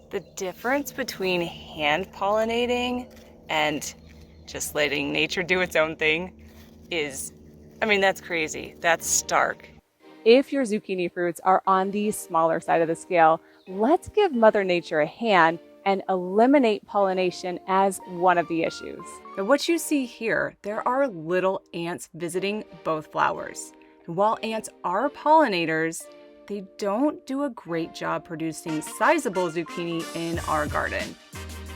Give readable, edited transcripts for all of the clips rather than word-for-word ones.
The difference between hand pollinating and just letting nature do its own thing is, that's crazy. That's stark. If your zucchini fruits are on the smaller side of the scale, let's give Mother Nature a hand and eliminate pollination as one of the issues. Now, what you see here, there are little ants visiting both flowers. And while ants are pollinators, they don't do a great job producing sizable zucchini in our garden.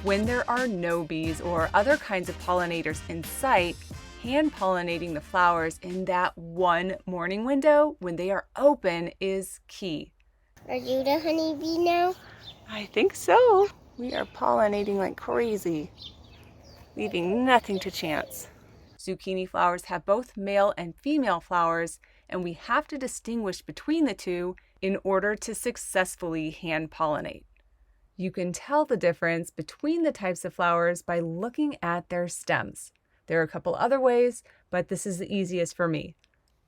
When there are no bees or other kinds of pollinators in sight, hand pollinating the flowers in that one morning window when they are open is key. Are you the honeybee now? I think so. We are pollinating like crazy, leaving nothing to chance. Zucchini flowers have both male and female flowers, and we have to distinguish between the two in order to successfully hand pollinate. You can tell the difference between the types of flowers by looking at their stems. There are a couple other ways, but this is the easiest for me.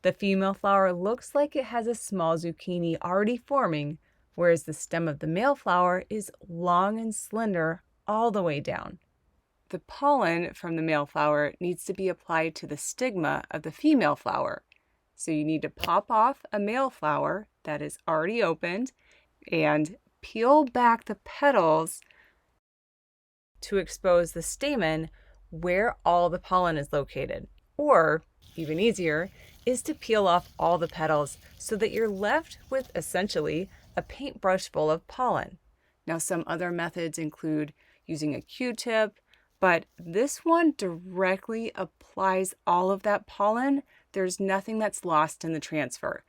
The female flower looks like it has a small zucchini already forming, whereas the stem of the male flower is long and slender all the way down. The pollen from the male flower needs to be applied to the stigma of the female flower. So you need to pop off a male flower that is already opened and peel back the petals to expose the stamen where all the pollen is located. Or, even easier, is to peel off all the petals so that you're left with essentially a paintbrush full of pollen. Now, some other methods include using a Q-tip, but this one directly applies all of that pollen. There's nothing that's lost in the transfer.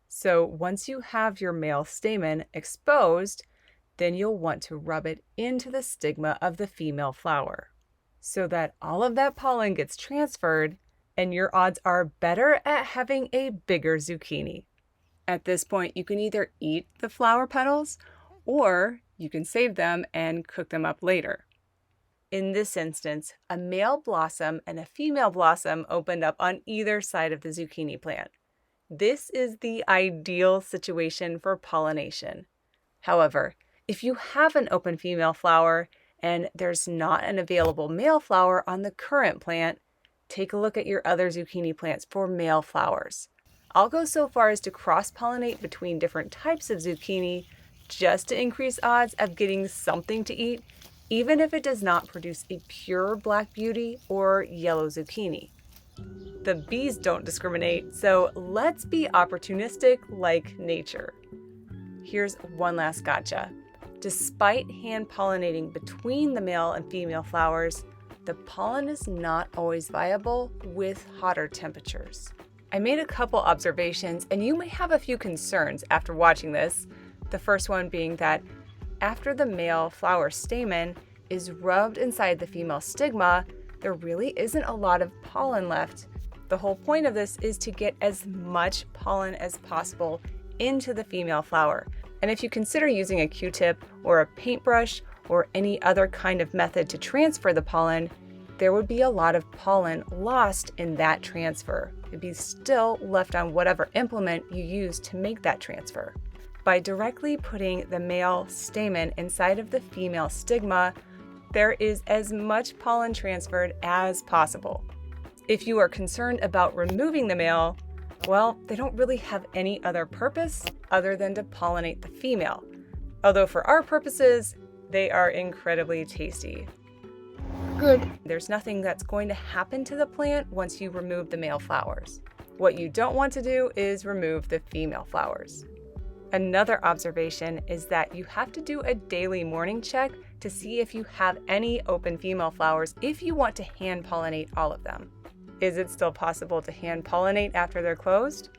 So once you have your male stamen exposed, then you'll want to rub it into the stigma of the female flower so that all of that pollen gets transferred and your odds are better at having a bigger zucchini. At this point, you can either eat the flower petals or you can save them and cook them up later. In this instance, a male blossom and a female blossom opened up on either side of the zucchini plant. This is the ideal situation for pollination. However, if you have an open female flower and there's not an available male flower on the current plant, take a look at your other zucchini plants for male flowers. I'll go so far as to cross-pollinate between different types of zucchini just to increase odds of getting something to eat, even if it does not produce a pure black beauty or yellow zucchini. The bees don't discriminate, so let's be opportunistic like nature. Here's one last gotcha. Despite hand pollinating between the male and female flowers, the pollen is not always viable with hotter temperatures. I made a couple observations, and you may have a few concerns after watching this. The first one being that after the male flower stamen is rubbed inside the female stigma, there really isn't a lot of pollen left. The whole point of this is to get as much pollen as possible into the female flower. And if you consider using a Q-tip or a paintbrush or any other kind of method to transfer the pollen, there would be a lot of pollen lost in that transfer. It'd be still left on whatever implement you use to make that transfer. By directly putting the male stamen inside of the female stigma, there is as much pollen transferred as possible. If you are concerned about removing the male, well, they don't really have any other purpose other than to pollinate the female. Although for our purposes, they are incredibly tasty. Good. There's nothing that's going to happen to the plant once you remove the male flowers. What you don't want to do is remove the female flowers. Another observation is that you have to do a daily morning check to see if you have any open female flowers if you want to hand pollinate all of them. Is it still possible to hand pollinate after they're closed?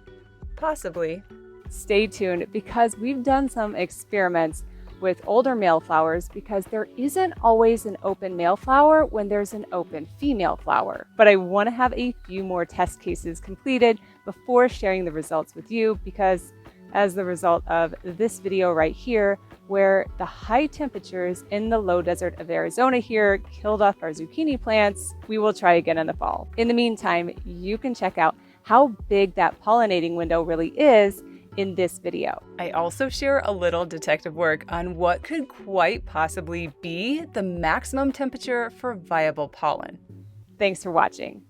Possibly. Stay tuned because we've done some experiments with older male flowers because there isn't always an open male flower when there's an open female flower. But I want to have a few more test cases completed before sharing the results with you because as the result of this video right here, where the high temperatures in the low desert of Arizona here killed off our zucchini plants, we will try again in the fall. In the meantime, you can check out how big that pollinating window really is in this video. I also share a little detective work on what could quite possibly be the maximum temperature for viable pollen. Thanks for watching.